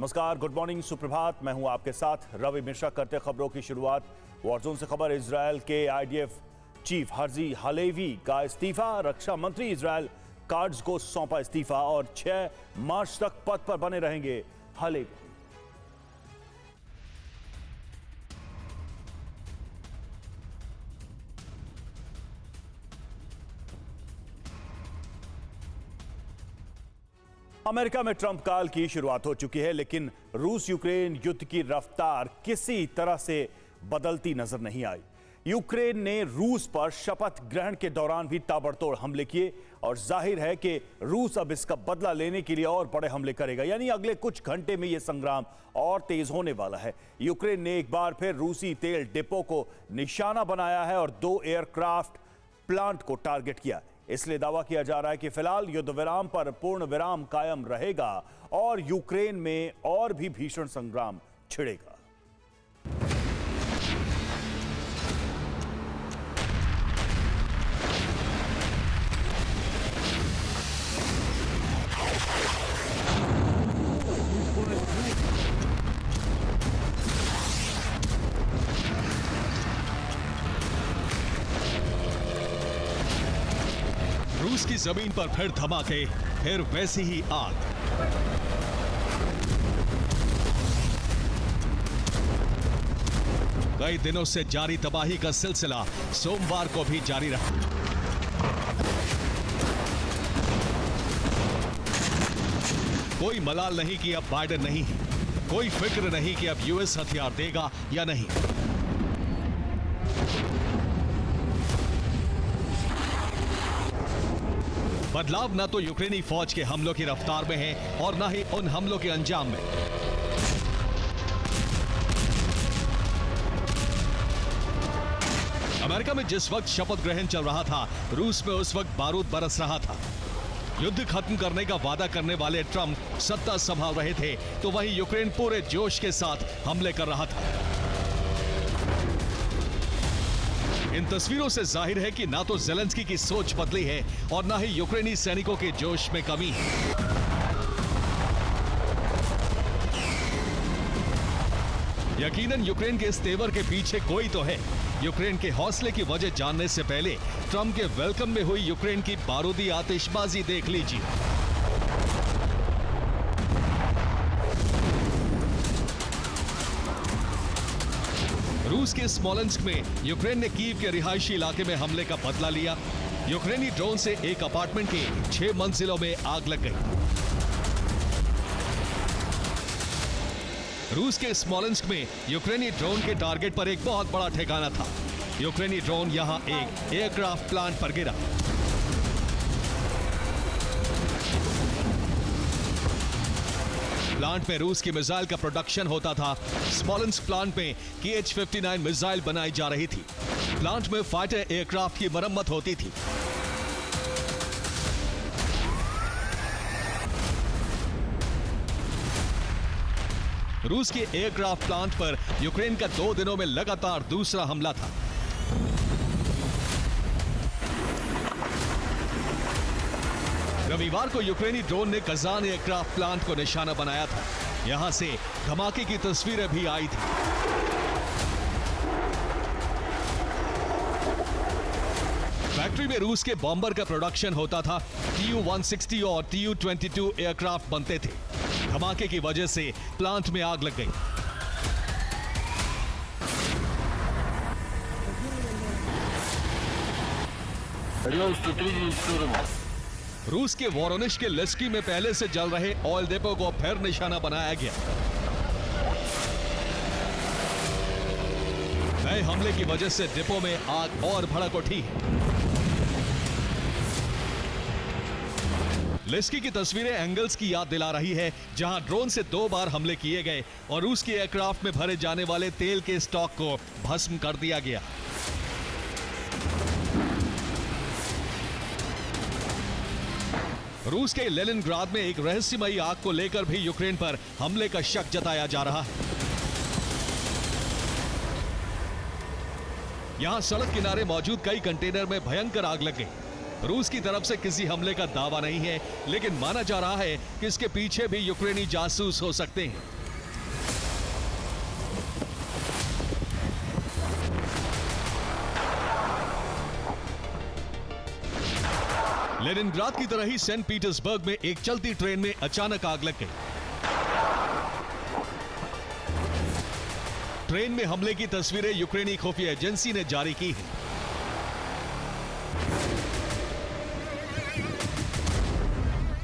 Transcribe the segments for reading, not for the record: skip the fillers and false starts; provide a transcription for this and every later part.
नमस्कार, good morning, सुप्रभात। मैं हूं आपके साथ रवि मिश्रा। करते खबरों की शुरुआत वॉरजोन से। खबर, इजरायल के आईडीएफ चीफ हर्जी हालेवी का इस्तीफा। रक्षा मंत्री इजरायल कार्ड्स को सौंपा इस्तीफा और 6 मार्च तक पद पर बने रहेंगे हालेवी। अमेरिका में ट्रंप काल की शुरुआत हो चुकी है, लेकिन रूस यूक्रेन युद्ध की रफ्तार किसी तरह से बदलती नजर नहीं आई। यूक्रेन ने रूस पर शपथ ग्रहण के दौरान भी ताबड़तोड़ हमले किए और जाहिर है कि रूस अब इसका बदला लेने के लिए और बड़े हमले करेगा। यानी अगले कुछ घंटे में यह संग्राम और तेज होने वाला है। यूक्रेन ने एक बार फिर रूसी तेल डिपो को निशाना बनाया है और 2 एयरक्राफ्ट प्लांट को टारगेट किया। इसलिए दावा किया जा रहा है कि फिलहाल युद्ध विराम पर पूर्ण विराम कायम रहेगा और यूक्रेन में और भी भीषण संग्राम छिड़ेगा। रूस की जमीन पर फिर धमाके, फिर वैसी ही आग। कई दिनों से जारी तबाही का सिलसिला सोमवार को भी जारी रहा। कोई मलाल नहीं कि अब बाइडेन नहीं है, कोई फिक्र नहीं कि अब यूएस हथियार देगा या नहीं। बदलाव ना तो यूक्रेनी फौज के हमलों की रफ्तार में है और ना ही उन हमलों के अंजाम में। अमेरिका में जिस वक्त शपथ ग्रहण चल रहा था, रूस में उस वक्त बारूद बरस रहा था। युद्ध खत्म करने का वादा करने वाले ट्रंप सत्ता संभाल रहे थे, तो वहीं यूक्रेन पूरे जोश के साथ हमले कर रहा था। इन तस्वीरों से जाहिर है कि ना तो ज़ेलेंस्की की सोच बदली है और ना ही यूक्रेनी सैनिकों के जोश में कमी है। यकीनन यूक्रेन के इस तेवर के पीछे कोई तो है। यूक्रेन के हौसले की वजह जानने से पहले ट्रंप के वेलकम में हुई यूक्रेन की बारूदी आतिशबाजी देख लीजिए। रूस के स्मोलेंस्क में यूक्रेन ने कीव के रिहायशी इलाके में हमले का बदला लिया। यूक्रेनी ड्रोन से एक अपार्टमेंट के 6 मंजिलों में आग लग गई। रूस के स्मोलेंस्क में यूक्रेनी ड्रोन के टारगेट पर एक बहुत बड़ा ठिकाना था। यूक्रेनी ड्रोन यहां एक एयरक्राफ्ट प्लांट पर गिरा। प्लांट में रूस की मिसाइल का प्रोडक्शन होता था। स्मोलेंस्क प्लांट में KH-59 मिसाइल बनाई जा रही थी। प्लांट में फाइटर एयरक्राफ्ट की मरम्मत होती थी। रूस के एयरक्राफ्ट प्लांट पर यूक्रेन का 2 दिनों में लगातार दूसरा हमला था। रविवार को यूक्रेनी ड्रोन ने कजान एयरक्राफ्ट प्लांट को निशाना बनाया था। यहां से धमाके की तस्वीरें भी आई थी। फैक्ट्री में रूस के बॉम्बर का प्रोडक्शन होता था। Tu-160 और Tu-22 एयरक्राफ्ट बनते थे। धमाके की वजह से प्लांट में आग लग गई। रूस के वोरोनिश के लेस्की में पहले से जल रहे ऑयल डिपो को फिर निशाना बनाया गया। नए हमले की वजह से डिपो में आग और भड़क उठी। लेस्की की तस्वीरें एंगल्स की याद दिला रही है, जहां ड्रोन से 2 बार हमले किए गए और रूस के एयरक्राफ्ट में भरे जाने वाले तेल के स्टॉक को भस्म कर दिया गया। रूस के लेनिनग्राद में एक रहस्यमयी आग को लेकर भी यूक्रेन पर हमले का शक जताया जा रहा है। यहां सड़क किनारे मौजूद कई कंटेनर में भयंकर आग लग गई। रूस की तरफ से किसी हमले का दावा नहीं है, लेकिन माना जा रहा है कि इसके पीछे भी यूक्रेनी जासूस हो सकते हैं। लेनिनग्राद की तरह ही सेंट पीटर्सबर्ग में एक चलती ट्रेन में अचानक आग लग गई। ट्रेन में हमले की तस्वीरें यूक्रेनी खुफिया एजेंसी ने जारी की हैं।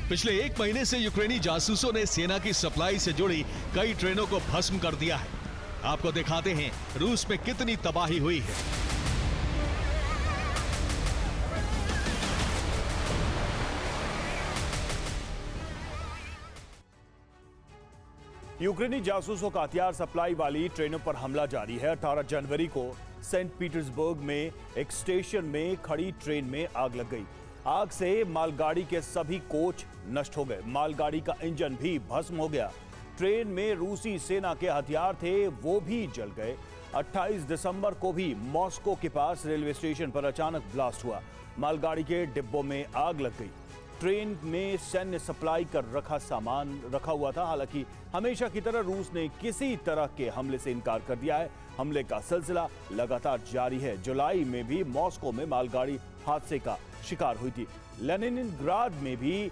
पिछले 1 महीने से यूक्रेनी जासूसों ने सेना की सप्लाई से जुड़ी कई ट्रेनों को भस्म कर दिया है। आपको दिखाते हैं रूस में कितनी तबाही हुई है। यूक्रेनी जासूसों का हथियार सप्लाई वाली ट्रेनों पर हमला जारी है। 18 जनवरी को सेंट पीटर्सबर्ग में एक स्टेशन में खड़ी ट्रेन में आग लग गई। आग से मालगाड़ी के सभी कोच नष्ट हो गए। मालगाड़ी का इंजन भी भस्म हो गया। ट्रेन में रूसी सेना के हथियार थे, वो भी जल गए। 28 दिसंबर को भी मॉस्को के पास रेलवे स्टेशन पर अचानक ब्लास्ट हुआ। मालगाड़ी के डिब्बों में आग लग गई। ट्रेन में सैन्य सप्लाई कर रखा सामान रखा हुआ था। हालांकि हमेशा की तरह रूस ने किसी तरह के हमले से इनकार कर दिया है। हमले का सिलसिला लगातार जारी है। जुलाई में भी मॉस्को में मालगाड़ी हादसे का शिकार हुई थी। लेनिनग्राद में भी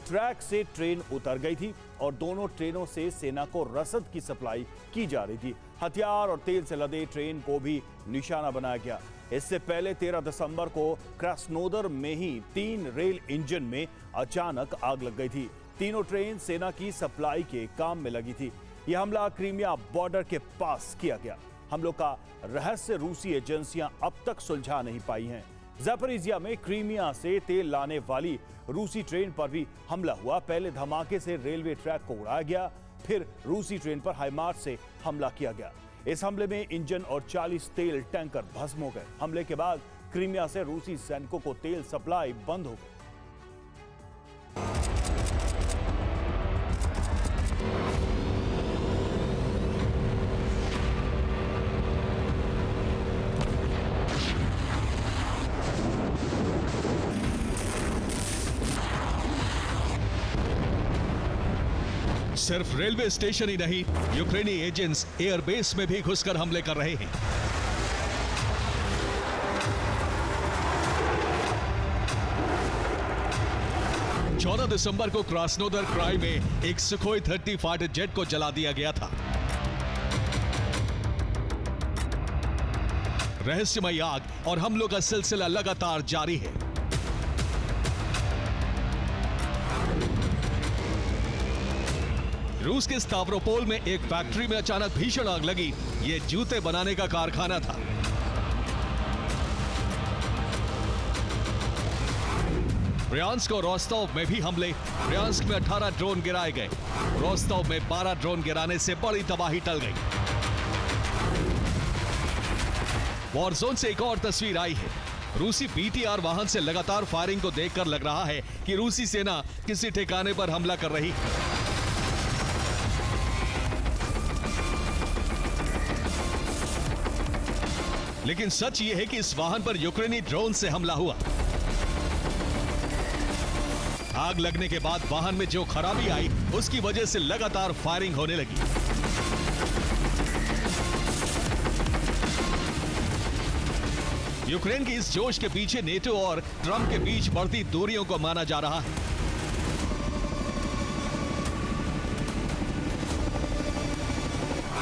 ट्रैक से ट्रेन उतर गई थी और दोनों ट्रेनों से सेना को रसद की सप्लाई की जा रही थी। हथियार और तेल से लदे ट्रेन को भी निशाना बनाया गया। इससे पहले 13 दिसंबर को क्रास्नोदर में ही 3 रेल इंजन में अचानक आग लग गई थी। तीनों ट्रेन सेना की सप्लाई के काम में लगी थी। यह हमला क्रीमिया बॉर्डर के पास किया गया। हमलों का रहस्य रूसी एजेंसियां अब तक सुलझा नहीं पाई हैं। ज़ैपोरिज़िया में क्रीमिया से तेल लाने वाली रूसी ट्रेन पर भी हमला हुआ। पहले धमाके से रेलवे ट्रैक को उड़ाया गया, फिर रूसी ट्रेन पर हाइमार्च से हमला किया गया। इस हमले में इंजन और 40 तेल टैंकर भस्म हो गए। हमले के बाद क्रीमिया से रूसी सैनिकों को तेल सप्लाई बंद हो गई। सिर्फ रेलवे स्टेशन ही नहीं, यूक्रेनी एजेंट्स एयरबेस में भी घुसकर हमले कर रहे हैं। चौदह दिसंबर को क्रास्नोदर क्राई में एक सुखोई 30 फाइटर जेट को जला दिया गया था। रहस्यमयी आग और हमलों का सिलसिला लगातार जारी है। रूस के स्तावरोपोल में एक फैक्ट्री में अचानक भीषण आग लगी। यह जूते बनाने का कारखाना था। ब्रियांस्क और रोस्टोव में भी हमले। ब्रियांस्क में 18 ड्रोन गिराए गए। रोस्टोव में 12 ड्रोन गिराने से बड़ी तबाही टल गई। वॉरजोन से एक और तस्वीर आई है। रूसी बीटीआर वाहन से लगातार फायरिंग को देखकर लग रहा है कि रूसी सेना किसी ठिकाने पर हमला कर रही है। लेकिन सच यह है कि इस वाहन पर यूक्रेनी ड्रोन से हमला हुआ। आग लगने के बाद वाहन में जो खराबी आई, उसकी वजह से लगातार फायरिंग होने लगी। यूक्रेन के इस जोश के पीछे नेटो और ट्रंप के बीच बढ़ती दूरियों को माना जा रहा है।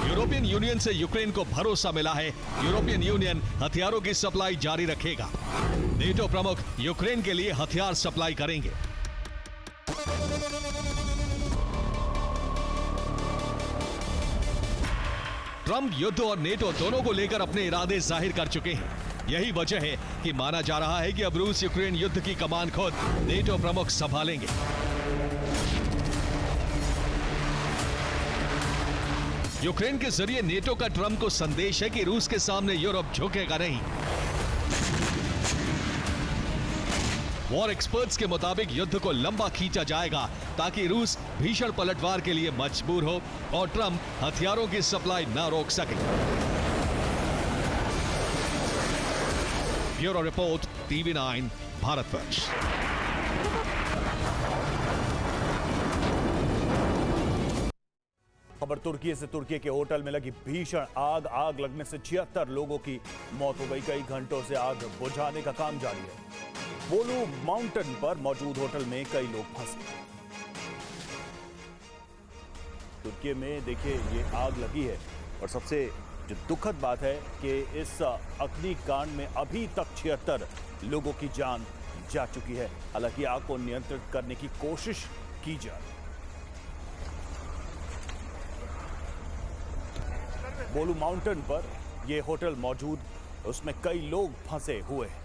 यूरोपियन यूनियन से यूक्रेन को भरोसा मिला है। यूरोपियन यूनियन हथियारों की सप्लाई जारी रखेगा। नेटो प्रमुख यूक्रेन के लिए हथियार सप्लाई करेंगे। ट्रंप युद्ध और नेटो दोनों को लेकर अपने इरादे जाहिर कर चुके हैं। यही वजह है कि माना जा रहा है कि अब रूस यूक्रेन युद्ध की कमान खुद नेटो प्रमुख संभालेंगे। यूक्रेन के जरिए नेटो का ट्रंप को संदेश है कि रूस के सामने यूरोप झुकेगा नहीं। वॉर एक्सपर्ट्स के मुताबिक युद्ध को लंबा खींचा जाएगा ताकि रूस भीषण पलटवार के लिए मजबूर हो और ट्रंप हथियारों की सप्लाई न रोक सके। Bureau report, TV9 Bharatvarsh. खबर तुर्की से। तुर्की के होटल में लगी भीषण आग लगने से 76 लोगों की मौत हो गई। कई घंटों से आग बुझाने का काम जारी है। बोलू माउंटेन पर मौजूद होटल में कई लोग फंसे। तुर्की में देखिए ये आग लगी है और सबसे जो दुखद बात है कि इस अग्निकांड में अभी तक 76 लोगों की जान जा चुकी है। हालांकि आग को नियंत्रित करने की कोशिश की जा रही है। बोलू माउंटेन पर यह होटल मौजूद, उसमें कई लोग फंसे हुए हैं।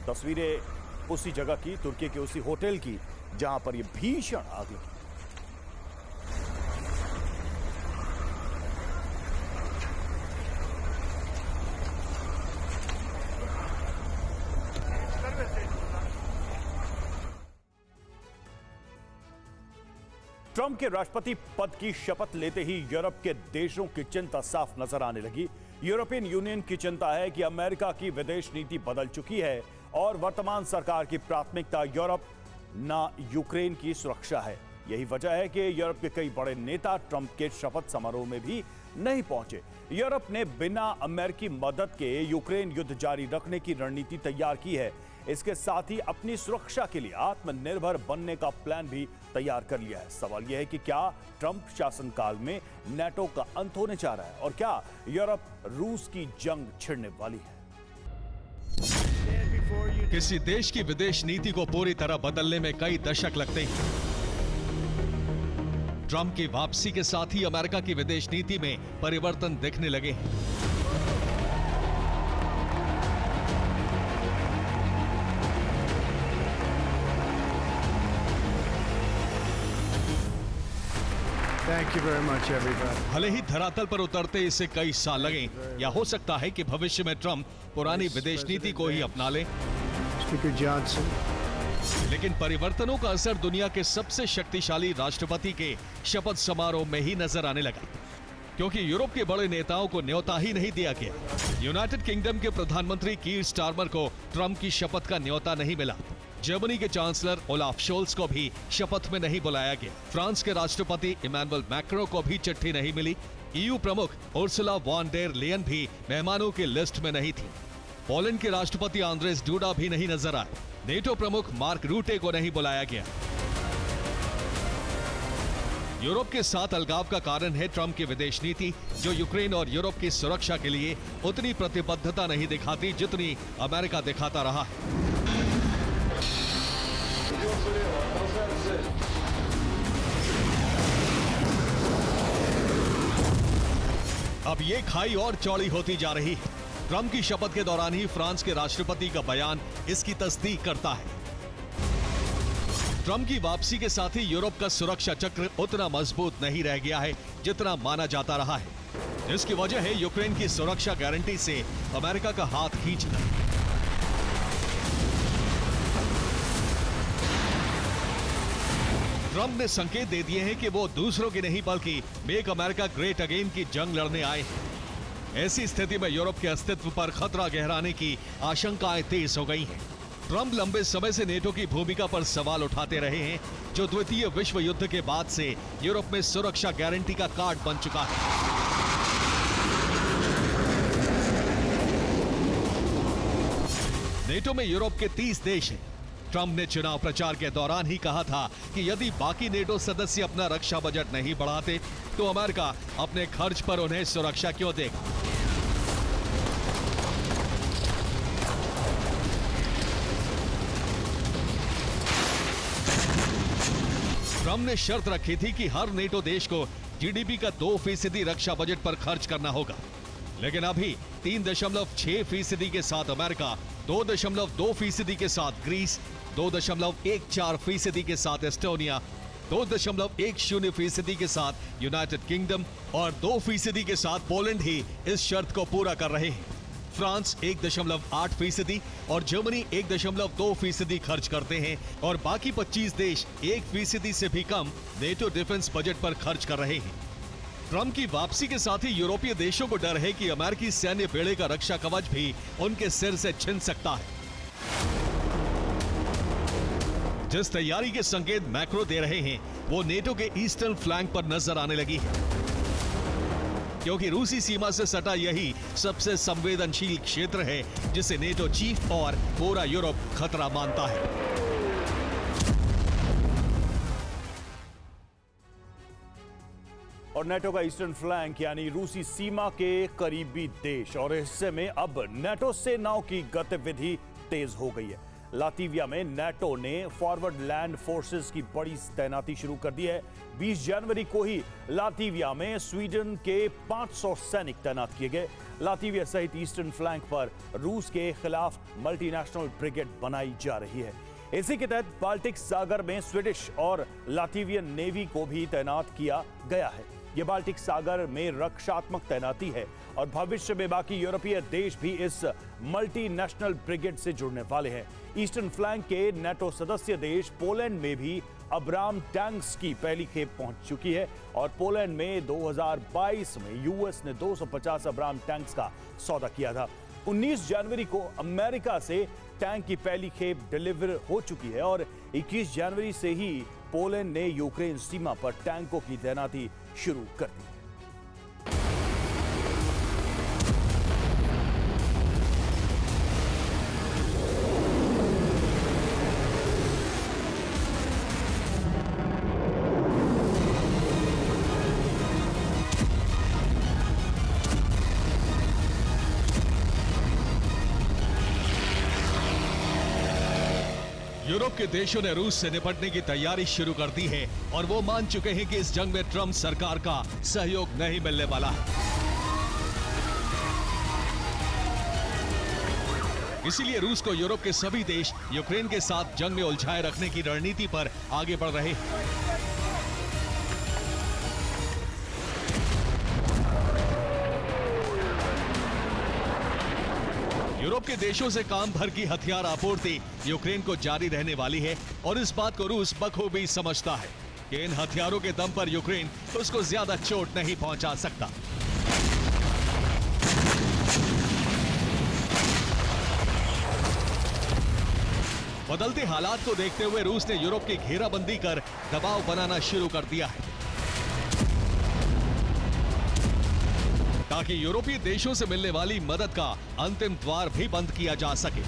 तस्वीरें उसी जगह की, तुर्की के उसी होटल की जहां पर यह भीषण आग लगी। ट्रंप के राष्ट्रपति पद की शपथ लेते ही यूरोप के देशों की चिंता साफ नजर आने लगी। यूरोपियन यूनियन की चिंता है कि अमेरिका की विदेश नीति बदल चुकी है और वर्तमान सरकार की प्राथमिकता यूरोप न यूक्रेन की सुरक्षा है। यही वजह है कि यूरोप के कई बड़े नेता ट्रंप के शपथ समारोह में भी नहीं पहुंचे। यूरोप ने बिना अमेरिकी मदद के यूक्रेन युद्ध जारी रखने की रणनीति तैयार की है। इसके साथ ही अपनी सुरक्षा के लिए आत्मनिर्भर बनने का प्लान भी तैयार कर लिया है। सवाल यह है कि क्या ट्रंप शासनकाल में नाटो का अंत होने जा रहा है और क्या यूरोप रूस की जंग छिड़ने वाली है? किसी देश की विदेश नीति को पूरी तरह बदलने में कई दशक लगते हैं। ट्रंप की वापसी के साथ ही अमेरिका की विदेश नीति में परिवर्तन दिखने लगे हैं। Thank you very much, everybody. भले ही धरातल पर उतरते इसे कई साल लगे, या हो सकता है कि भविष्य में ट्रंप पुरानी विदेश नीति को ही अपना ले। Speaker Johnson. लेकिन परिवर्तनों का असर दुनिया के सबसे शक्तिशाली राष्ट्रपति के शपथ समारोह में ही नजर आने लगा, क्योंकि यूरोप के बड़े नेताओं को न्योता ही नहीं दिया गया। यूनाइटेड किंगडम के प्रधानमंत्री कीर स्टारमर को ट्रंप की शपथ का न्योता नहीं मिला। जर्मनी के चांसलर ओलाफ शोल्स को भी शपथ में नहीं बुलाया गया। फ्रांस के राष्ट्रपति इमैनुअल मैक्रों को भी चिट्ठी नहीं मिली। ईयू प्रमुख उर्सुला वॉन डेर लेयन भी मेहमानों की लिस्ट में नहीं थी। पोलैंड के राष्ट्रपति आंद्रेस डूडा भी नहीं नजर आए। नेटो प्रमुख मार्क रूटे को नहीं बुलाया गया। यूरोप के साथ अलगाव का कारण है ट्रंप की विदेश नीति, जो यूक्रेन और यूरोप की सुरक्षा के लिए उतनी प्रतिबद्धता नहीं दिखाती जितनी अमेरिका दिखाता रहा है। अब ये खाई और चौड़ी होती जा रही है। ट्रंप की शपथ के दौरान ही फ्रांस के राष्ट्रपति का बयान इसकी तस्दीक करता है। ट्रंप की वापसी के साथ ही यूरोप का सुरक्षा चक्र उतना मजबूत नहीं रह गया है जितना माना जाता रहा है, जिसकी वजह है यूक्रेन की सुरक्षा गारंटी से अमेरिका का हाथ खींचना। ट्रंप ने संकेत दे दिए हैं कि वो दूसरों की नहीं बल्कि मेक अमेरिका ग्रेट अगेन की जंग लड़ने आए हैं। ऐसी स्थिति में यूरोप के अस्तित्व पर खतरा गहराने की आशंकाएं तेज हो गई हैं। ट्रंप लंबे समय से नेटो की भूमिका पर सवाल उठाते रहे हैं, जो द्वितीय विश्व युद्ध के बाद से यूरोप में सुरक्षा गारंटी का कार्ड बन चुका है। नेटो में यूरोप के 30 देश हैं। ट्रंप ने चुनाव प्रचार के दौरान ही कहा था कि यदि बाकी नेटो सदस्य अपना रक्षा बजट नहीं बढ़ाते तो अमेरिका अपने खर्च पर उन्हें सुरक्षा क्यों देगा। ट्रंप ने शर्त रखी थी कि हर नेटो देश को जीडीपी का 2% रक्षा बजट पर खर्च करना होगा, लेकिन अभी 3.6% के साथ अमेरिका, 2.2% के साथ ग्रीस, 2.14% के साथ एस्टोनिया, 2.10% के साथ यूनाइटेड किंगडम और 2% के साथ पोलैंड ही इस शर्त को पूरा कर रहे हैं। फ्रांस 1.8% और जर्मनी 1.2% खर्च करते हैं और बाकी 25 देश 1% से भी कम नेटो डिफेंस बजट पर खर्च कर रहे हैं। ट्रंप की वापसी के साथ ही यूरोपीय देशों को डर है कि अमेरिकी सैन्य बेड़े का रक्षा कवच भी उनके सिर से छिन सकता है। जिस तैयारी के संकेत मैक्रो दे रहे हैं वो नेटो के ईस्टर्न फ्लैंक पर नजर आने लगी है, क्योंकि रूसी सीमा से सटा यही सबसे संवेदनशील क्षेत्र है जिसे नेटो चीफ और पूरा यूरोप खतरा मानता है। और नेटो का ईस्टर्न फ्लैंक यानी रूसी सीमा के करीबी देश और हिस्से में अब नेटो सेनाओं की गतिविधि तेज हो गई है। लातविया में नेटो ने फॉरवर्ड लैंड फोर्सेस की बड़ी तैनाती शुरू कर दी है। 20 जनवरी को ही लातविया में स्वीडन के 500 सैनिक तैनात किए गए। लातविया सहित ईस्टर्न फ्लैंक पर रूस के खिलाफ मल्टीनेशनल ब्रिगेड बनाई जा रही है। इसी के तहत बाल्टिक सागर में स्वीडिश और लातवियन नेवी को भी तैनात किया गया है। ये बाल्टिक सागर में रक्षात्मक तैनाती है और भविष्य में बाकी यूरोपीय देश भी इस मल्टीनेशनल ब्रिगेड से जुड़ने वाले हैं। ईस्टर्न फ्लैंक के नेटो सदस्य देश पोलैंड में भी अब्राम टैंक्स की पहली खेप पहुंच चुकी है और पोलैंड में 2022 में यूएस ने 250 अब्राम टैंक्स का सौदा किया था। 19 जनवरी को अमेरिका से टैंक की पहली खेप डिलीवर हो चुकी है और 21 जनवरी से ही पोलैंड ने यूक्रेन सीमा पर टैंकों की तैनाती शुरू कर दी। यूरोप के देशों ने रूस से निपटने की तैयारी शुरू कर दी है और वो मान चुके हैं कि इस जंग में ट्रंप सरकार का सहयोग नहीं मिलने वाला है। इसीलिए रूस को यूरोप के सभी देश यूक्रेन के साथ जंग में उलझाए रखने की रणनीति पर आगे बढ़ रहे हैं। यूरोप के देशों से काम भर की हथियार आपूर्ति यूक्रेन को जारी रहने वाली है और इस बात को रूस बखूबी समझता है कि इन हथियारों के दम पर यूक्रेन उसको ज्यादा चोट नहीं पहुंचा सकता। बदलते हालात को देखते हुए रूस ने यूरोप की घेराबंदी कर दबाव बनाना शुरू कर दिया है ताकि यूरोपीय देशों से मिलने वाली मदद का अंतिम द्वार भी बंद किया जा सके।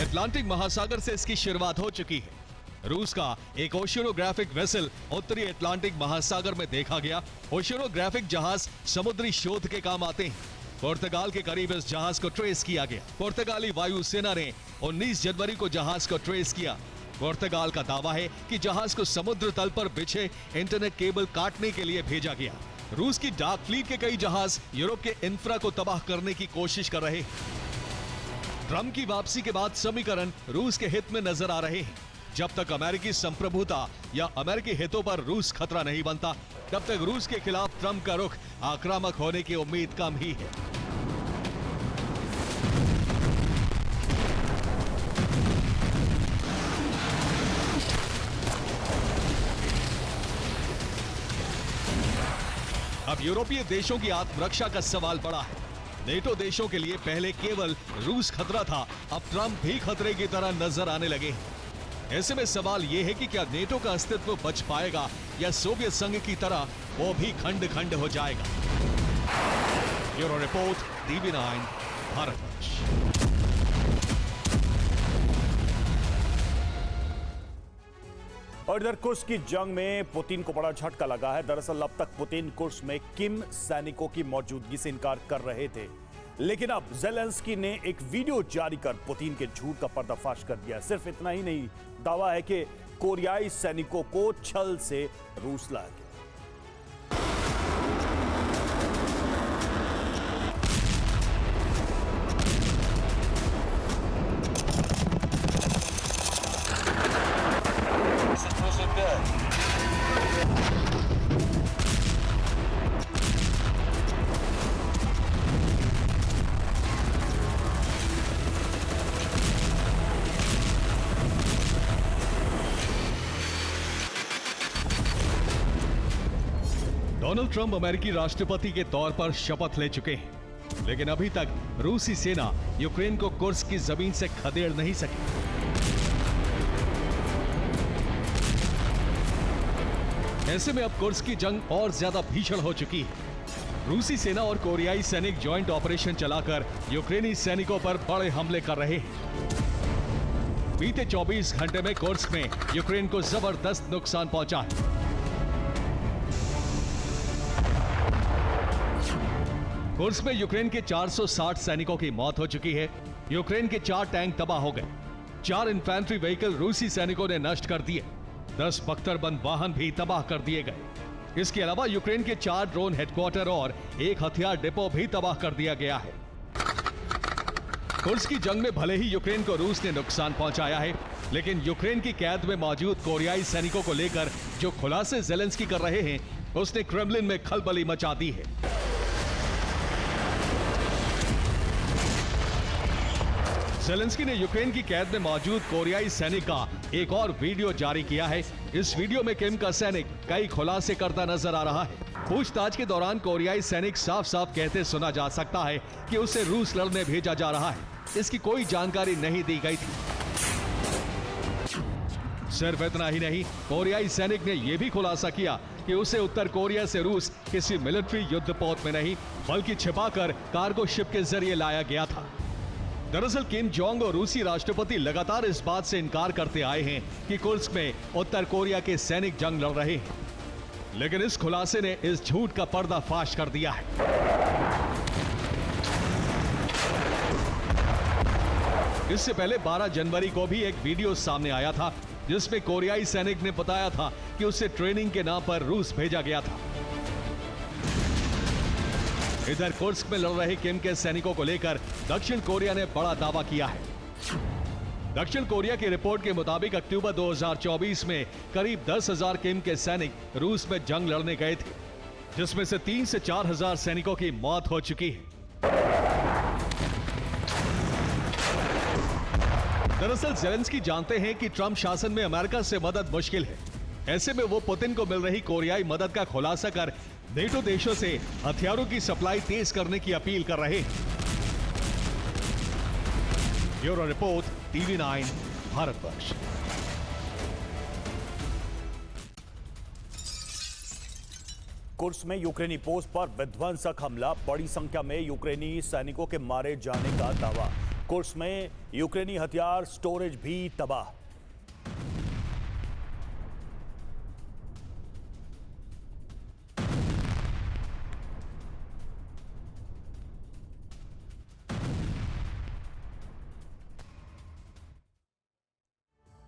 अटलांटिक महासागर से इसकी शुरुआत हो चुकी है। रूस का एक ओशियोनोग्राफिक वेसल उत्तरी अटलांटिक महासागर में देखा गया। ओशियोनोग्राफिक जहाज समुद्री शोध के काम आते हैं। पुर्तगाल के करीब इस जहाज को ट्रेस किया गया। पुर्तगाली वायुसेना ने 19 जनवरी को जहाज को ट्रेस किया। पुर्तगाल का दावा है कि जहाज को समुद्र तल पर बिछे इंटरनेट केबल काटने के लिए भेजा गया। रूस की डार्क फ्लीट के कई जहाज यूरोप के इंफ्रा को तबाह करने की कोशिश कर रहे हैं। ट्रंप की वापसी के बाद समीकरण रूस के हित में नजर आ रहे हैं। जब तक अमेरिकी संप्रभुता या अमेरिकी हितों पर रूस खतरा नहीं बनता, तब तक रूस के खिलाफ ट्रंप का रुख आक्रामक होने की उम्मीद कम ही है। अब यूरोपीय देशों की आत्मरक्षा का सवाल बड़ा है। नेटो देशों के लिए पहले केवल रूस खतरा था, अब ट्रंप भी खतरे की तरह नजर आने लगे हैं। ऐसे में सवाल यह है कि क्या नेटो का अस्तित्व बच पाएगा या सोवियत संघ की तरह वो भी खंड खंड हो जाएगा। Bureau report, TV9 Bharatvarsh. और इधर कुर्स्क की जंग में पुतिन को बड़ा झटका लगा है। दरअसल अब तक पुतिन कुर्स्क में किम सैनिकों की मौजूदगी से इनकार कर रहे थे, लेकिन अब ज़ेलेंस्की ने एक वीडियो जारी कर पुतिन के झूठ का पर्दाफाश कर दिया। सिर्फ इतना ही नहीं, दावा है कि कोरियाई सैनिकों को छल से रूस लाया गया। डोनाल्ड ट्रंप अमेरिकी राष्ट्रपति के तौर पर शपथ ले चुके हैं, लेकिन अभी तक रूसी सेना यूक्रेन को कुर्स्क की जमीन से खदेड़ नहीं सकी। ऐसे में अब कुर्स्क की जंग और ज्यादा भीषण हो चुकी है। रूसी सेना और कोरियाई सैनिक ज्वाइंट ऑपरेशन चलाकर यूक्रेनी सैनिकों पर बड़े हमले कर रहे हैं। बीते 24 घंटे में कुर्स्क में यूक्रेन को जबरदस्त नुकसान पहुंचा है। कुर्स्क में यूक्रेन के 460 सैनिकों की मौत हो चुकी है। यूक्रेन के 4 टैंक तबाह हो गए, 4 इन्फेंट्री व्हीकल रूसी सैनिकों ने नष्ट कर दिए, 10 बख्तरबंद वाहन भी तबाह कर दिए गए। इसके अलावा यूक्रेन के 4 ड्रोन हेडक्वार्टर और 1 हथियार डिपो भी तबाह कर दिया गया है। कुर्स्क की जंग में भले ही यूक्रेन को रूस ने नुकसान पहुंचाया है, लेकिन यूक्रेन की कैद में मौजूद कोरियाई सैनिकों को लेकर जो खुलासे ज़ेलेंस्की कर रहे हैं, उसने क्रेमलिन में खलबली मचा दी है। ज़ेलेंस्की ने यूक्रेन की कैद में मौजूद कोरियाई सैनिक का एक और वीडियो जारी किया है। इस वीडियो में किम का सैनिक कई खुलासे करता नजर आ रहा है। पूछताछ के दौरान कोरियाई सैनिक साफ साफ कहते सुना जा सकता है कि उसे रूस लड़ने भेजा जा रहा है। इसकी कोई जानकारी नहीं दी गई थी। सिर्फ इतना ही नहीं, कोरियाई सैनिक ने यह भी खुलासा किया कि उसे उत्तर कोरिया से रूस किसी मिलिट्री युद्धपोत में नहीं, बल्कि छिपाकर कार्गो शिप के जरिए लाया गया था। दरअसल किम जोंग और रूसी राष्ट्रपति लगातार इस बात से इनकार करते आए हैं कि कुर्स्क में उत्तर कोरिया के सैनिक जंग लड़ रहे हैं, लेकिन इस खुलासे ने इस झूठ का पर्दाफाश कर दिया है। इससे पहले 12 जनवरी को भी एक वीडियो सामने आया था, जिसमें कोरियाई सैनिक ने बताया था कि उसे ट्रेनिंग के नाम पर रूस भेजा गया था। इधर कुर्स्क में लड़ रहे किम के सैनिकों को लेकर दक्षिण कोरिया ने बड़ा दावा किया है। दक्षिण कोरिया की रिपोर्ट के मुताबिक अक्टूबर 2024 में करीब 10,000 किम के सैनिक रूस में जंग लड़ने गए थे, जिसमें से 3 से 4 हजार सैनिकों की मौत हो चुकी है। दरअसल ज़ेलेंस्की जानते हैं कि ट्रंप शासन में अमेरिका से मदद मुश्किल है। ऐसे में वो पुतिन को मिल रही कोरियाई मदद का खुलासा कर नेटो देशों से हथियारों की सप्लाई तेज करने की अपील कर रहे हैं। Bureau report, TV9 Bharatvarsh. Kursk में यूक्रेनी पोस्ट पर विध्वंसक हमला, बड़ी संख्या में यूक्रेनी सैनिकों के मारे जाने का दावा। कुर्स्क में यूक्रेनी हथियार स्टोरेज भी तबाह।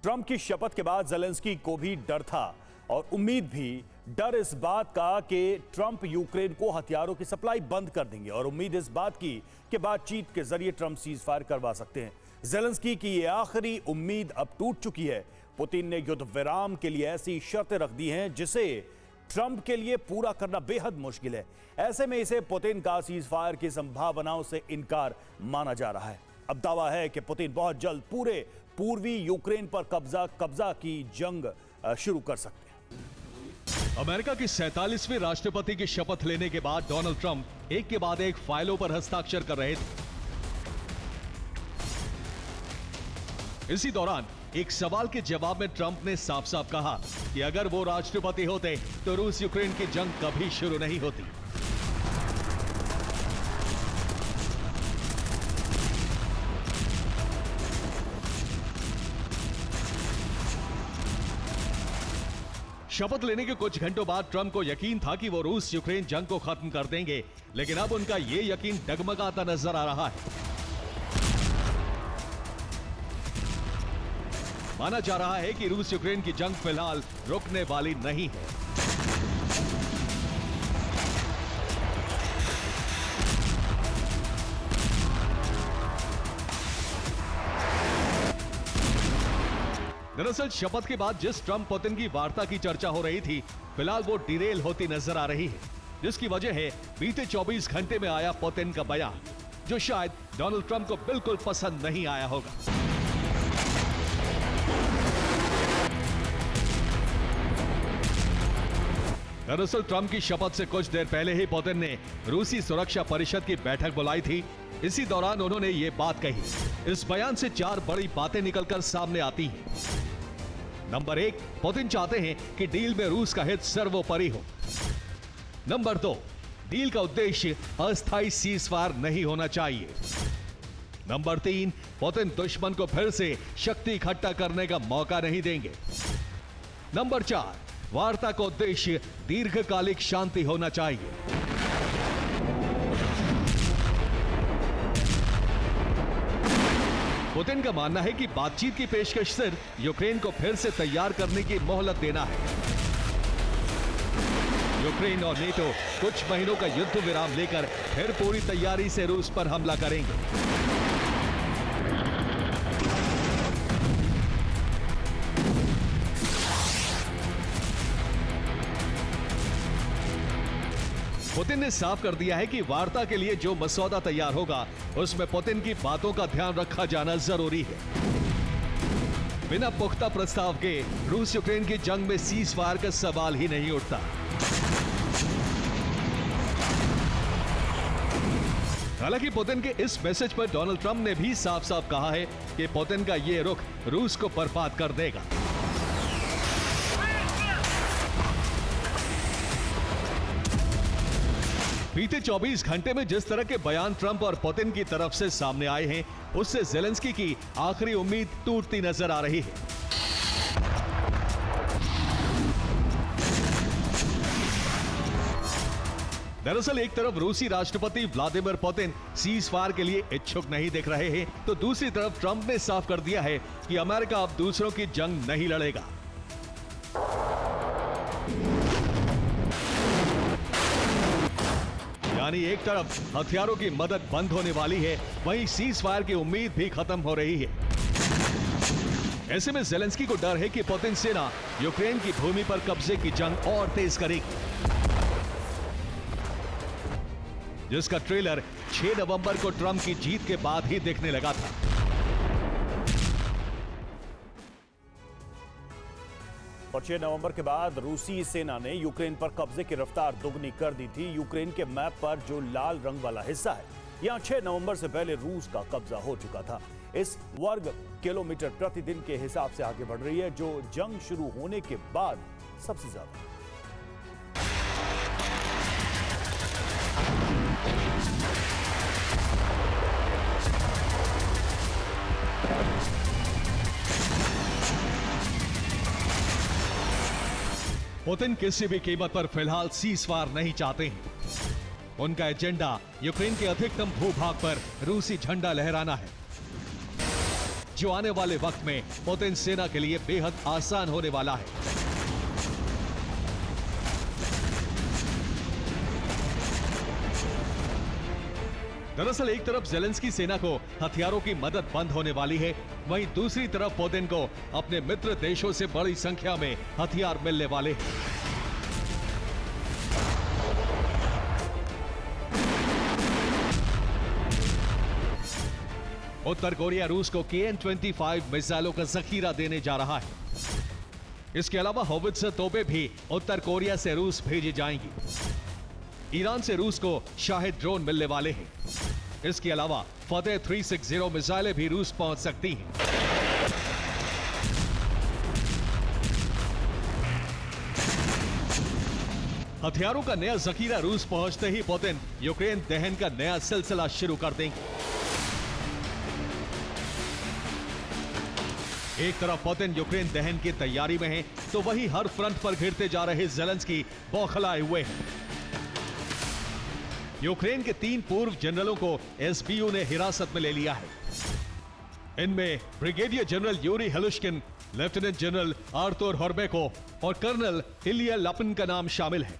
ट्रंप की शपथ के बाद ज़ेलेंस्की को भी डर था और उम्मीद भी। डर इस बात का कि ट्रंप यूक्रेन को हथियारों की सप्लाई बंद कर देंगे, और उम्मीद इस बात की कि बातचीत के जरिए ट्रंप सीज फायर करवा सकते हैं। ज़ेलेंस्की की ये आखिरी उम्मीद अब टूट चुकी है। पुतिन ने युद्ध विराम के लिए ऐसी शर्तें रख दी हैं जिसे ट्रंप के लिए पूरा करना बेहद मुश्किल है। ऐसे में इसे पुतिन का सीज फायर की संभावनाओं से इनकार माना जा रहा है। अब दावा है कि पुतिन बहुत जल्द पूरे पूर्वी यूक्रेन पर कब्जा की जंग शुरू कर सकते हैं। अमेरिका की 47वें राष्ट्रपति की शपथ लेने के बाद डोनाल्ड ट्रंप एक के बाद एक फाइलों पर हस्ताक्षर कर रहे थे। इसी दौरान एक सवाल के जवाब में ट्रंप ने साफ साफ कहा कि अगर वो राष्ट्रपति होते तो रूस यूक्रेन की जंग कभी शुरू नहीं होती। शपथ लेने के कुछ घंटों बाद ट्रंप को यकीन था कि वो रूस यूक्रेन जंग को खत्म कर देंगे, लेकिन अब उनका ये यकीन डगमगाता नजर आ रहा है। माना जा रहा है कि रूस यूक्रेन की जंग फिलहाल रुकने वाली नहीं है। दरअसल शपथ के बाद जिस ट्रंप पुतिन की वार्ता की चर्चा हो रही थी, फिलहाल वो डिरेल होती नजर आ रही है, जिसकी वजह है बीते 24 घंटे में आया पुतिन का बयान, जो शायद डोनाल्ड ट्रंप को बिल्कुल पसंद नहीं आया होगा। दरअसल ट्रंप की शपथ से कुछ देर पहले ही पुतिन ने रूसी सुरक्षा परिषद की बैठक बुलाई थी। इसी दौरान उन्होंने ये बात कही। इस बयान से 4 बड़ी बातें निकलकर सामने आती हैं। नंबर 1, पुतिन चाहते हैं कि डील में रूस का हित सर्वोपरि हो। नंबर 2, डील का उद्देश्य अस्थायी सीजफायर नहीं होना चाहिए। नंबर 3, पुतिन दुश्मन को फिर से शक्ति इकट्ठा करने का मौका नहीं देंगे। नंबर 4, वार्ता का उद्देश्य दीर्घकालिक शांति होना चाहिए। पुतिन का मानना है कि बातचीत की पेशकश सिर्फ यूक्रेन को फिर से तैयार करने की मोहलत देना है। यूक्रेन और नेटो कुछ महीनों का युद्ध विराम लेकर फिर पूरी तैयारी से रूस पर हमला करेंगे। पुतिन ने साफ कर दिया है कि वार्ता के लिए जो मसौदा तैयार होगा उसमें पुतिन की बातों का ध्यान रखा जाना जरूरी है। बिना पुख्ता प्रस्ताव के रूस यूक्रेन की जंग में सीजफायर का सवाल ही नहीं उठता। हालांकि पुतिन के इस मैसेज पर डोनाल्ड ट्रंप ने भी साफ साफ कहा है कि पुतिन का यह रुख रूस को बर्बाद कर देगा। बीते 24 घंटे में जिस तरह के बयान ट्रंप और पुतिन की तरफ से सामने आए हैं, उससे ज़ेलेंस्की की आखिरी उम्मीद टूटती नजर आ रही है। दरअसल एक तरफ रूसी राष्ट्रपति व्लादिमीर पुतिन सीजफायर के लिए इच्छुक नहीं दिख रहे हैं, तो दूसरी तरफ ट्रंप ने साफ कर दिया है कि अमेरिका अब दूसरों की जंग नहीं लड़ेगा। यानी एक तरफ हथियारों की मदद बंद होने वाली है, वहीं सीजफायर की उम्मीद भी खत्म हो रही है। ऐसे में ज़ेलेंस्की को डर है कि पुतिन सेना यूक्रेन की भूमि पर कब्जे की जंग और तेज करेगी, जिसका ट्रेलर 6 नवंबर को ट्रंप की जीत के बाद ही दिखने लगा था। और 6 नवंबर के बाद रूसी सेना ने यूक्रेन पर कब्जे की रफ्तार दोगुनी कर दी थी। यूक्रेन के मैप पर जो लाल रंग वाला हिस्सा है, यहां 6 नवंबर से पहले रूस का कब्जा हो चुका था। इस वर्ग किलोमीटर प्रतिदिन के हिसाब से आगे बढ़ रही है, जो जंग शुरू होने के बाद सबसे ज्यादा। पुतिन किसी भी कीमत पर फिलहाल सीजफायर नहीं चाहते हैं। उनका एजेंडा यूक्रेन के अधिकतम भूभाग पर रूसी झंडा लहराना है, जो आने वाले वक्त में पुतिन सेना के लिए बेहद आसान होने वाला है। दरअसल एक तरफ ज़ेलेंस्की सेना को हथियारों की मदद बंद होने वाली है, वहीं दूसरी तरफ पुतिन को अपने मित्र देशों से बड़ी संख्या में हथियार मिलने वाले हैं। उत्तर कोरिया रूस को KN-25 मिसाइलों का जखीरा देने जा रहा है। इसके अलावा होवित्जर तोपें भी उत्तर कोरिया से रूस भेजी जाएंगी। ईरान से रूस को शाहिद ड्रोन मिलने वाले हैं। इसके अलावा फतेह 360 मिसाइलें भी रूस पहुंच सकती हैं। हथियारों का नया जखीरा रूस पहुंचते ही पुतिन यूक्रेन दहन का नया सिलसिला शुरू कर देंगे। एक तरफ पुतिन यूक्रेन दहन की तैयारी में है, तो वहीं हर फ्रंट पर घिरते जा रहे ज़ेलेंस्की बौखलाए हुए हैं। यूक्रेन के 3 पूर्व जनरलों को SBU ने हिरासत में ले लिया है। इनमें brigadier general Yuri Halushkin, lieutenant general Arthur Horbekov और कर्नल इलिया लपिन का नाम शामिल है।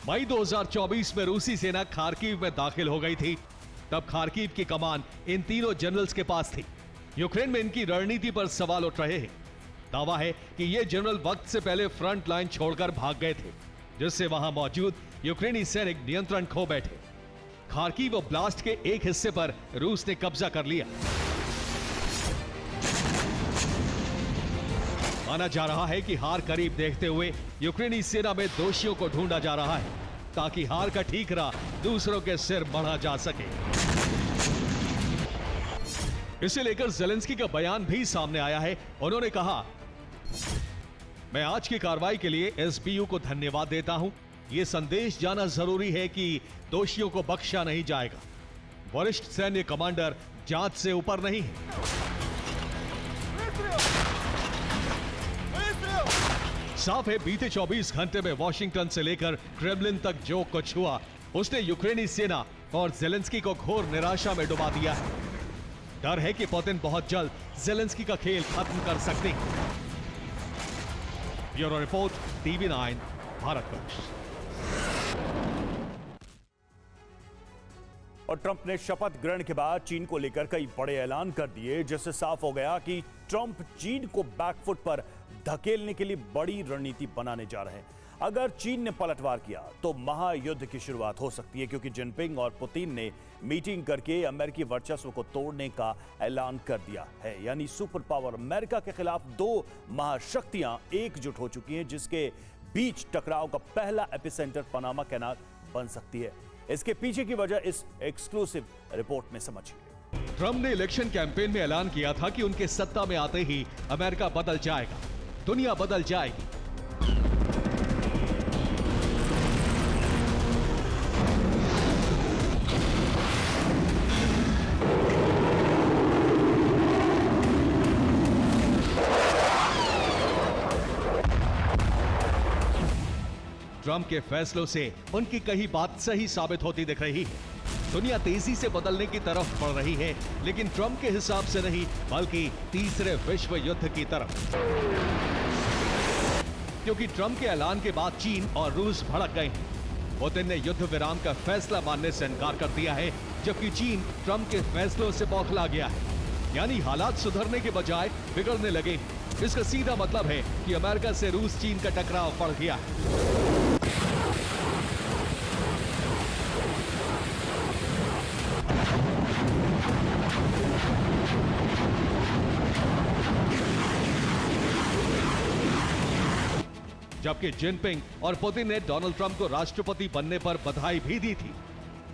मई 2024 में रूसी सेना खार्किव में दाखिल हो गई थी। तब खार्किव की कमान इन तीनों जनरल्स के पास थी। यूक्रेन में इनकी रणनीति पर सवाल उठ रहे हैं। दावा है कि ये जनरल वक्त से पहले फ्रंट लाइन छोड़कर भाग गए थे, जिससे वहां मौजूद यूक्रेनी सैनिक नियंत्रण खो बैठे। खार्किव ओब्लास्ट के एक हिस्से पर रूस ने कब्जा कर लिया। माना जा रहा है कि हार करीब देखते हुए यूक्रेनी सेना में दोषियों को ढूंढा जा रहा है ताकि हार का ठीकरा दूसरों के सिर मढ़ा जा सके। इसे लेकर ज़ेलेंस्की का बयान भी सामने आया है। उन्होंने कहा, मैं आज की कार्रवाई के लिए एसबीयू को धन्यवाद देता हूं। यह संदेश जाना जरूरी है कि दोषियों को बख्शा नहीं जाएगा। वरिष्ठ सैन्य कमांडर जांच से ऊपर नहीं है। साफ है, बीते 24 घंटे में वॉशिंगटन से लेकर क्रेमलिन तक जो कुछ हुआ उसने यूक्रेनी सेना और ज़ेलेंस्की को घोर निराशा में डुबा दिया है। डर है कि पुतिन बहुत जल्द ज़ेलेंस्की का खेल खत्म कर सकते हैं। Bureau report, TV9 Bharatvarsh. और ट्रंप ने शपथ ग्रहण के बाद चीन को लेकर कई बड़े ऐलान कर दिए, जिससे साफ हो गया कि ट्रंप चीन को बैकफुट पर धकेलने के लिए बड़ी रणनीति बनाने जा रहे हैं। अगर चीन ने पलटवार किया तो महायुद्ध की शुरुआत हो सकती है, क्योंकि जिनपिंग और पुतिन ने मीटिंग करके अमेरिकी वर्चस्व को तोड़ने का ऐलान कर दिया है। यानी सुपर पावर अमेरिका के खिलाफ दो महाशक्तियां एकजुट हो चुकी हैं, जिसके बीच टकराव का पहला एपिसेंटर पनामा कैनाल बन सकती है। इसके पीछे की वजह इस एक्सक्लूसिव रिपोर्ट में समझिए। ट्रंप ने इलेक्शन कैंपेन में ऐलान किया था कि उनके सत्ता में आते ही अमेरिका बदल जाएगा, दुनिया बदल जाएगी। ट्रंप के फैसलों से उनकी कही बात सही साबित होती दिख रही है। दुनिया तेजी से बदलने की तरफ बढ़ रही है, लेकिन ट्रंप के हिसाब से नहीं, बल्कि तीसरे विश्व युद्ध की तरफ। क्योंकि ट्रंप के ऐलान के बाद चीन और रूस भड़क गए हैं। पुतिन ने युद्ध विराम का फैसला मानने से इनकार कर दिया है, जबकि चीन ट्रंप के फैसलों से बौखला गया है। यानी हालात सुधरने के बजाय बिगड़ने लगे। इसका सीधा मतलब है कि अमेरिका से रूस चीन का टकराव बढ़ गया है। जबकि जिनपिंग और पुतिन ने डोनाल्ड ट्रंप को राष्ट्रपति बनने पर बधाई भी दी थी,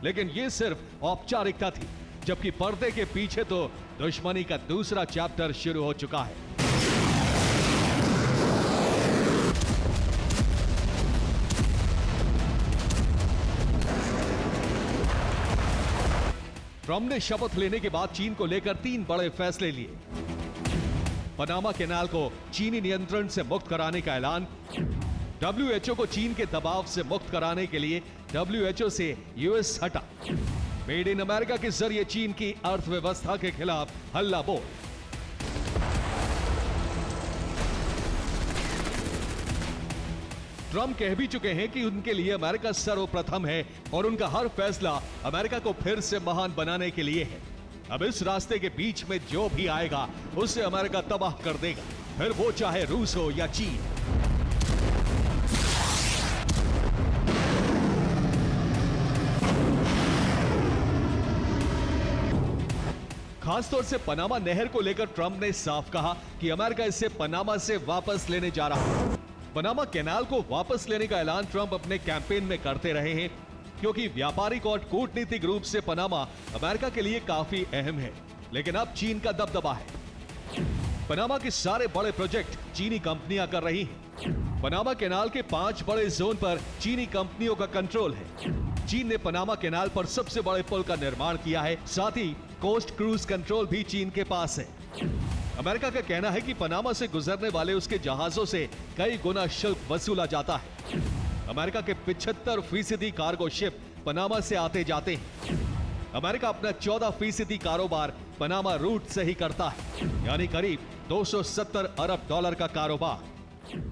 लेकिन यह सिर्फ औपचारिकता थी, जबकि पर्दे के पीछे तो दुश्मनी का दूसरा चैप्टर शुरू हो चुका है। ट्रंप ने शपथ लेने के बाद चीन को लेकर 3 बड़े फैसले लिए। पनामा कैनाल को चीनी नियंत्रण से मुक्त कराने का ऐलान, WHO को चीन के दबाव से मुक्त कराने के लिए WHO से यूएस हटा, मेड इन अमेरिका के जरिए चीन की अर्थव्यवस्था के खिलाफ हल्ला बोल। ट्रंप कह भी चुके हैं कि उनके लिए अमेरिका सर्वप्रथम है और उनका हर फैसला अमेरिका को फिर से महान बनाने के लिए है। अब इस रास्ते के बीच में जो भी आएगा उसे अमेरिका तबाह कर देगा, फिर वो चाहे रूस हो या चीन। खासतौर से पनामा नहर को लेकर ट्रंप ने साफ कहा कि अमेरिका इसे पनामा से वापस लेने जा रहा है। पनामा कैनाल को वापस लेने का ऐलान ट्रंप अपने कैंपेन में करते रहे हैं, क्योंकि व्यापारिक और कूटनीतिक रूप से पनामा अमेरिका के लिए काफी अहम है। लेकिन अब चीन का दबदबा है। पनामा के सारे बड़े प्रोजेक्ट चीनी कंपनियां कर रही हैं। पनामा कैनाल के 5 बड़े जोन पर चीनी कंपनियों का कंट्रोल है। चीन ने पनामा कैनाल पर सबसे बड़े पुल का निर्माण किया है, साथ ही कोस्ट क्रूज कंट्रोल भी चीन के पास है। अमेरिका का कहना है कि पनामा से गुजरने वाले उसके जहाजों से कई गुना शुल्क वसूला जाता है। अमेरिका के 75% कार्गो शिप पनामा से आते जाते हैं। अमेरिका अपना 14% कारोबार पनामा रूट से ही करता है, यानी करीब 270 अरब डॉलर का कारोबार।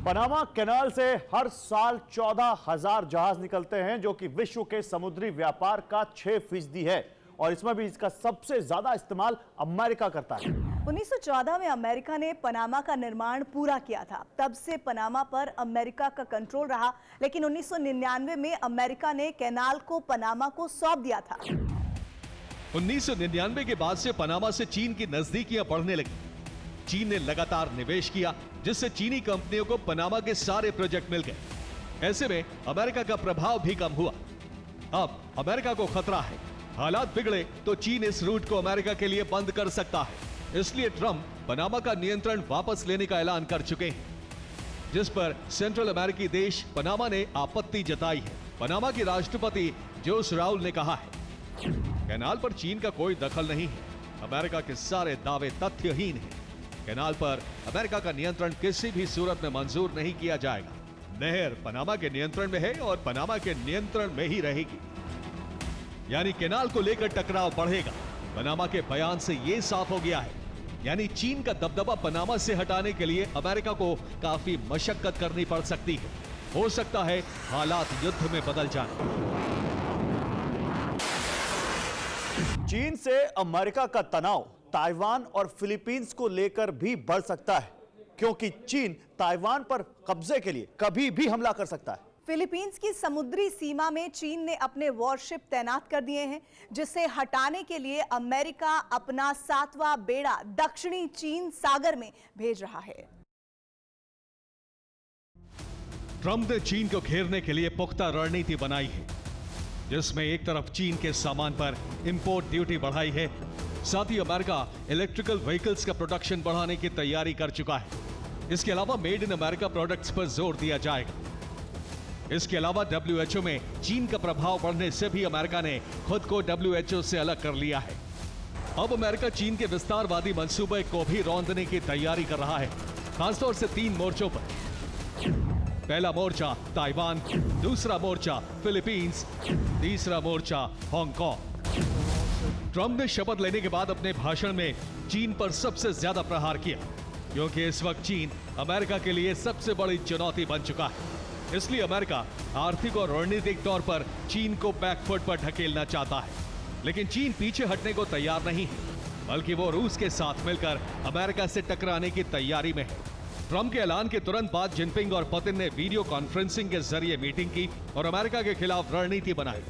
पनामा कैनाल से हर साल 14,000 जहाज निकलते हैं, जो कि विश्व के समुद्री व्यापार का 6% है, और इसमें भी इसका सबसे ज्यादा इस्तेमाल अमेरिका करता है। 1914 में अमेरिका ने पनामा का निर्माण पूरा किया था। तब से पनामा पर अमेरिका का कंट्रोल रहा, लेकिन 1999 में अमेरिका ने कैनाल को पनामा को सौंप दिया था। 1999 के बाद से पनामा से चीन की नजदीकियां बढ़ने लगी। चीन ने लगातार निवेश किया, जिससे चीनी कंपनियों को पनामा के सारे प्रोजेक्ट मिल गए। ऐसे में अमेरिका का प्रभाव भी कम हुआ। अब अमेरिका को खतरा है, हालात बिगड़े तो चीन इस रूट को अमेरिका के लिए बंद कर सकता है। इसलिए ट्रंप पनामा का नियंत्रण वापस लेने का ऐलान कर चुके हैं, जिस पर सेंट्रल अमेरिकी देश पनामा ने आपत्ति जताई है। पनामा की राष्ट्रपति जोस राउल ने कहा है, कैनाल पर चीन का कोई दखल नहीं है, अमेरिका के सारे दावे तथ्यहीन हैं। कैनाल पर अमेरिका का नियंत्रण किसी भी सूरत में मंजूर नहीं किया जाएगा। नहर पनामा के नियंत्रण में है और पनामा के नियंत्रण में ही रहेगी, यानी कैनाल को लेकर टकराव बढ़ेगा। पनामा के बयान से यह साफ हो गया है, यानी चीन का दबदबा पनामा से हटाने के लिए अमेरिका को काफी मशक्कत करनी पड़ सकती है। हो सकता है हालात युद्ध में बदल जाए। चीन से अमेरिका का तनाव ताइवान और फिलीपींस को लेकर भी बढ़ सकता है, क्योंकि चीन ताइवान पर कब्जे के लिए कभी भी हमला कर सकता है। फिलीपींस की समुद्री सीमा में चीन ने अपने वॉरशिप तैनात कर दिए हैं, जिसे हटाने के लिए अमेरिका अपना 7वां बेड़ा दक्षिणी चीन सागर में भेज रहा है। ट्रंप ने चीन को घेरने के लिए पुख्ता रणनीति बनाई है, जिसमें एक तरफ चीन के सामान पर इंपोर्ट ड्यूटी बढ़ाई है, साथ ही अमेरिका इलेक्ट्रिकल व्हीकल्स का प्रोडक्शन बढ़ाने की तैयारी कर चुका है। इसके अलावा मेड इन अमेरिका प्रोडक्ट्स पर जोर दिया जाएगा। इसके अलावा WHO में चीन का प्रभाव बढ़ने से भी अमेरिका ने खुद को WHO से अलग कर लिया है। अब अमेरिका चीन के विस्तारवादी मंसूबे को भी रौंदने की तैयारी कर रहा है, खासतौर से 3 मोर्चों पर। पहला मोर्चा ताइवान, दूसरा मोर्चा फिलीपींस, तीसरा मोर्चा हांगकांग। ट्रंप ने शपथ लेने के बाद अपने भाषण में चीन पर सबसे ज्यादा प्रहार किया, क्योंकि इस वक्त चीन अमेरिका के लिए सबसे बड़ी चुनौती बन चुका है। इसलिए अमेरिका आर्थिक और रणनीतिक तौर पर चीन को बैकफुट पर ढकेलना चाहता है, लेकिन चीन पीछे हटने को तैयार नहीं है, बल्कि वो रूस के साथ मिलकर अमेरिका से टकराने की तैयारी में है। ट्रंप के ऐलान के तुरंत बाद जिनपिंग और पुतिन ने वीडियो कॉन्फ्रेंसिंग के जरिए मीटिंग की और अमेरिका के खिलाफ रणनीति बनाई।